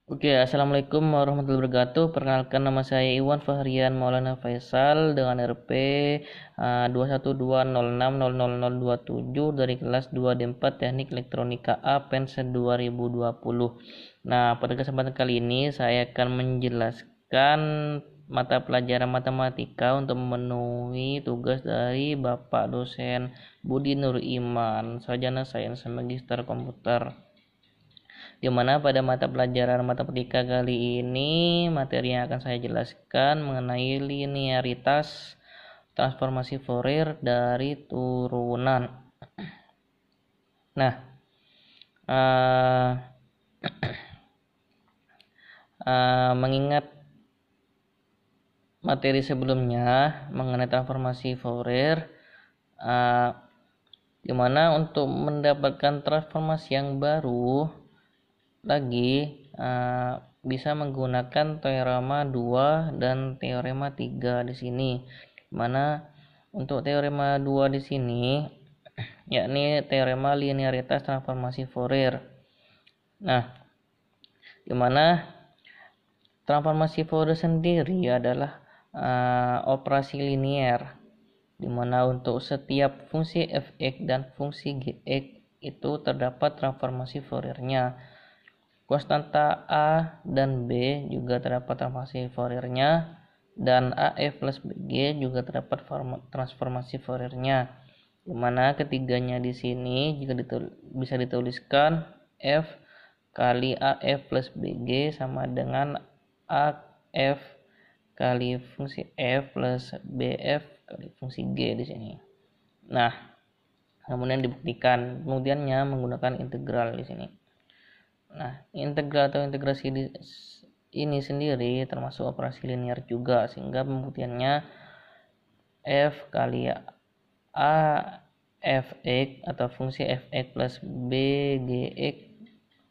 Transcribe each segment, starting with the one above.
Oke, assalamualaikum warahmatullahi wabarakatuh. Perkenalkan, nama saya Iwan Fahrian Maulana Faisal dengan RP 21206000027 dari kelas 2D4 Teknik Elektronika A Penset 2020. Nah, pada kesempatan kali ini saya akan menjelaskan mata pelajaran matematika untuk memenuhi tugas dari Bapak dosen Budi Nur Iman, sarjana sains magister komputer. Di mana pada mata pelajaran matematika kali ini materi yang akan saya jelaskan mengenai linearitas transformasi Fourier dari turunan. Nah, uh, mengingat materi sebelumnya mengenai transformasi Fourier, di mana untuk mendapatkan transformasi yang baru lagi bisa menggunakan teorema 2 dan teorema 3 di sini. Mana untuk teorema 2 di sini yakni teorema linearitas transformasi Fourier. Nah, di mana transformasi Fourier sendiri adalah operasi linear, di mana untuk setiap fungsi f(x) dan fungsi g(x) itu terdapat transformasi Fourier-nya. Konstanta A dan B juga terdapat transformasi Fourier-nya, dan AF plus BG juga terdapat transformasi Fourier-nya, di mana ketiganya di sini juga bisa dituliskan F kali AF plus BG sama dengan AF kali fungsi F plus BF kali fungsi G di sini. Nah, kemudian dibuktikan kemudiannya menggunakan integral di sini. Nah, integral atau integrasi ini sendiri termasuk operasi linear juga, sehingga pembuktiannya f kali a fx atau fungsi fx plus b gx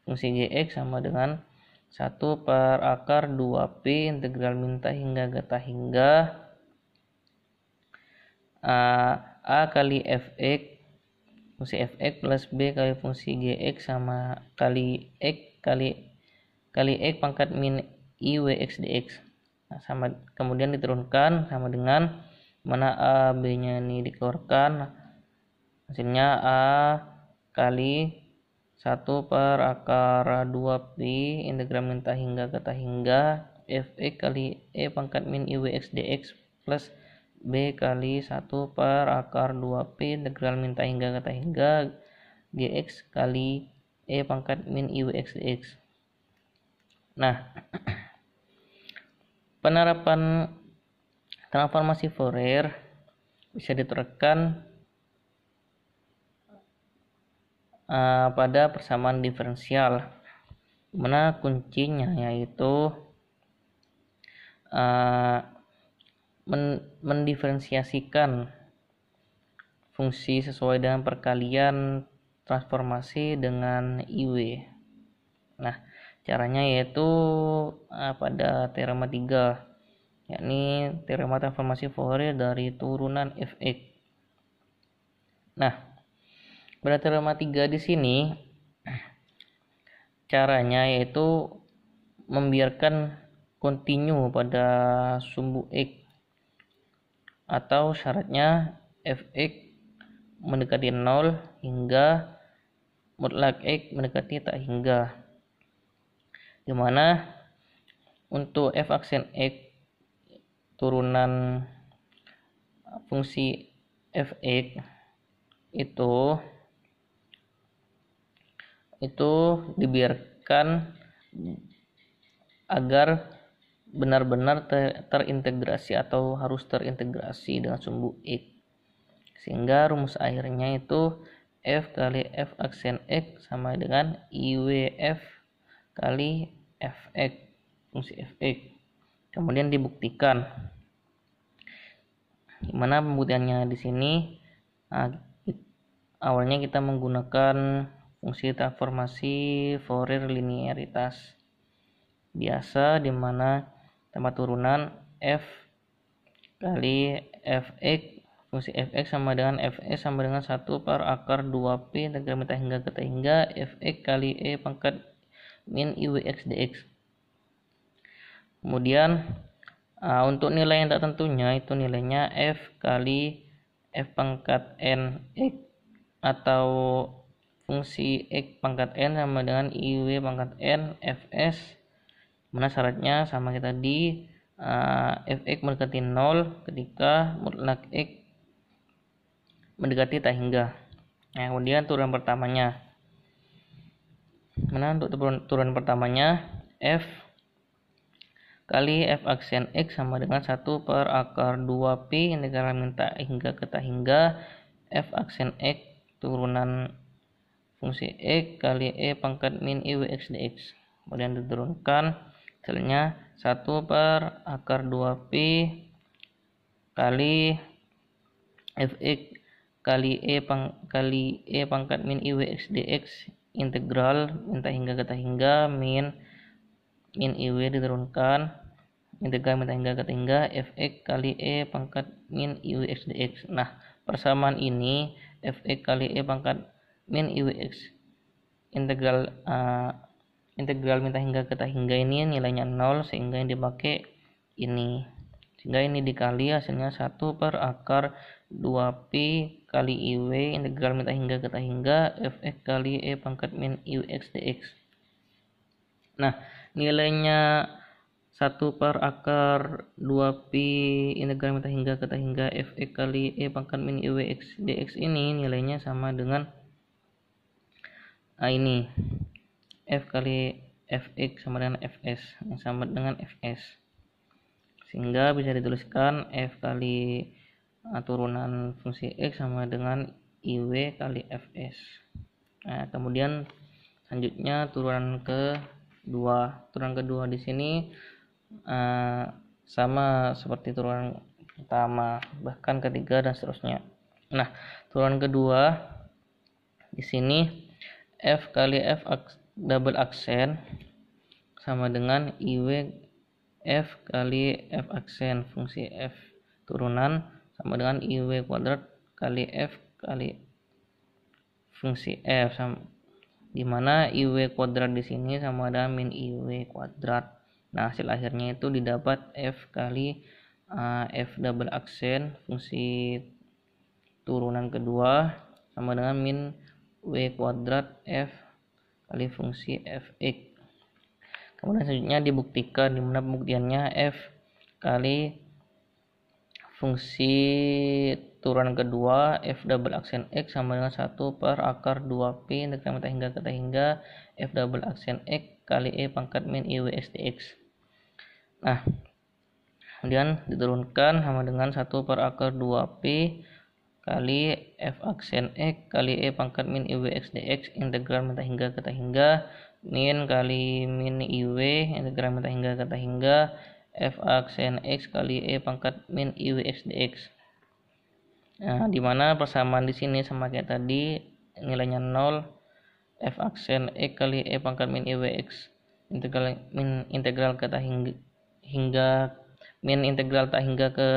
fungsi gx sama dengan 1 per akar 2p integral minta hingga gata hingga a kali fx fungsi fx plus b kali fungsi gx sama kali x kali x pangkat min i wx dx. Nah, sama kemudian diturunkan sama dengan mana a b nya ini dikeluarkan, hasilnya a kali 1 per akar 2pi integral minta hingga kata hingga fx kali e pangkat min i wx dx plus B kali 1 per akar 2P integral minta hingga kata hingga GX kali E pangkat min IWX DX. Nah, penerapan transformasi Fourier bisa diterapkan pada persamaan diferensial, dimana kuncinya yaitu mendiferensiasikan fungsi sesuai dengan perkalian transformasi dengan IW. Nah, caranya yaitu pada teorema 3, yakni teorema transformasi Fourier dari turunan fx. Nah, pada teorema 3 di sini caranya yaitu membiarkan kontinu pada sumbu x, atau syaratnya fx mendekati 0 hingga mutlak x mendekati tak hingga, dimana untuk f aksen x turunan fungsi fx itu dibiarkan agar benar-benar terintegrasi atau harus terintegrasi dengan sumbu x, sehingga rumus akhirnya itu f kali f aksen x sama dengan IWF kali fx fungsi fx. Kemudian dibuktikan, dimana pembuktiannya di sini awalnya kita menggunakan fungsi transformasi Fourier linearitas biasa, dimana tempat turunan f kali fx fungsi fx sama dengan fs sama dengan 1 per akar 2p integral minta hingga kata hingga fx kali e pangkat min i wx dx. Kemudian untuk nilai yang tak tentunya itu nilainya F kali F pangkat N X atau fungsi X pangkat N sama dengan IW pangkat N Fs, mana syaratnya sama kita tadi, Fx mendekati 0 ketika mutlak X mendekati tak hingga. Nah, kemudian turunan pertamanya, mana untuk turunan pertamanya F kali F aksen X sama dengan 1 per akar 2Pi integral min tak hingga ke tak hingga F aksen X turunan fungsi X kali E pangkat min IW X dx. Kemudian diturunkan hasilnya 1 per akar 2Pi kali Fx kali E pangkat min IW X dx integral min tak hingga ke tak hingga min IW diturunkan integral min tak hingga ke tak hingga Fx kali E pangkat min IW X dx. Nah, persamaan ini Fx kali E pangkat min IW X integral min tak hingga ke tak hingga ini nilainya 0, sehingga yang dipakai ini, sehingga ini dikali hasilnya 1 per akar 2Pi kali IW integral min tak hingga ke tak hingga Fx kali E pangkat min IW X dx. Nah, nilainya 1 per akar 2Pi integral min tak hingga ke tak hingga Fx kali E pangkat min IW X dx ini nilainya sama dengan ini F kali Fx sama dengan Fs yang sama dengan Fs, sehingga bisa dituliskan F kali turunan fungsi X sama dengan IW kali Fs. Nah, kemudian selanjutnya turunan kedua di sini sama seperti turunan pertama, bahkan ketiga dan seterusnya. Nah, turunan kedua di sini F kali F double aksen sama dengan IW F kali F aksen fungsi F turunan sama dengan IW kuadrat kali F kali fungsi F, dimana IW kuadrat di sini sama dengan min IW kuadrat. Nah, hasil akhirnya itu didapat F kali F double aksen fungsi turunan kedua sama dengan min W kuadrat F kali fungsi Fx. Kemudian selanjutnya dibuktikan, dimana pembuktiannya F kali fungsi turunan kedua F double aksen X sama dengan 1 per akar 2Pi integral min tak hingga ke tak hingga F double aksen X kali E pangkat min IW X dx. Nah, kemudian diturunkan sama dengan 1 per akar 2Pi kali F aksen X kali E pangkat min IW X dx integral min tak hingga ke tak hingga min kali min IW integral min tak hingga ke tak hingga F aksen X kali E pangkat min IW X dx. Nah, dimana persamaan di sini sama kayak tadi, nilainya 0, F aksen X kali E pangkat min IW X integral ke tak hingga min integral tak hingga ke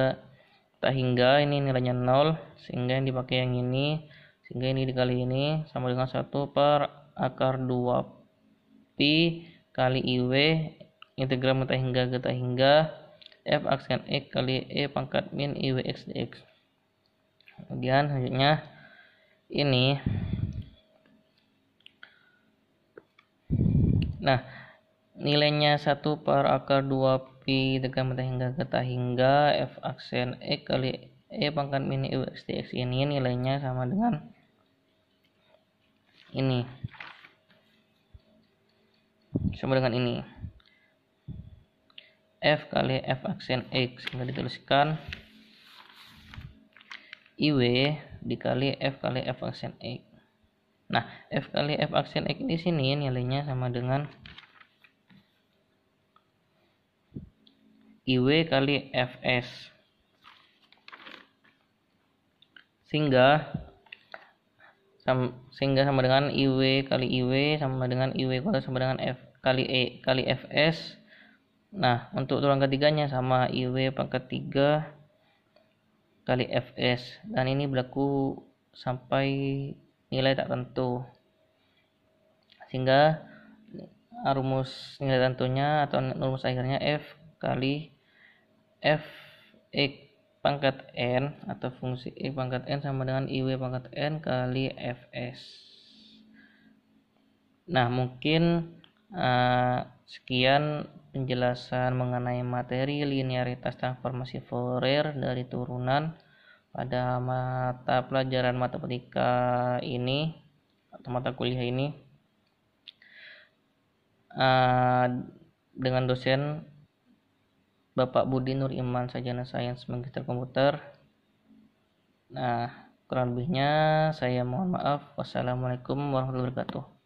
tak hingga ini nilainya 0, sehingga yang dipakai yang ini, sehingga ini dikali ini sama dengan 1 per akar 2Pi kali IW integral min tak hingga ke tak hingga F aksen X kali E pangkat min IW X dx. Kemudian selanjutnya ini, nah, nilainya 1 per akar 2Pi integral min tak hingga ke tak hingga F aksen X kali E pangkat min IW X dx ini nilainya sama dengan ini, F kali F aksen X, sehingga dituliskan IW dikali F kali F aksen X. Nah, F kali F aksen X di sini nilainya sama dengan IW kali Fs, sehingga sama dengan IW kali IW sama dengan IW kuadrat sama dengan F kali E kali Fs. Nah, untuk turunan ketiganya sama IW pangkat 3 kali Fs, dan ini berlaku sampai nilai tak tentu, sehingga rumus nilai tentunya atau rumus akhirnya F kali f(x pangkat n) atau fungsi x pangkat n sama dengan iw pangkat n kali fs. Nah, mungkin sekian penjelasan mengenai materi linearitas transformasi Fourier dari turunan pada mata pelajaran matematika ini atau mata kuliah ini dengan dosen Bapak Budi Nur Iman, Sarjana Sains Magister Komputer. Nah, kurang lebihnya saya mohon maaf. Wassalamualaikum warahmatullahi wabarakatuh.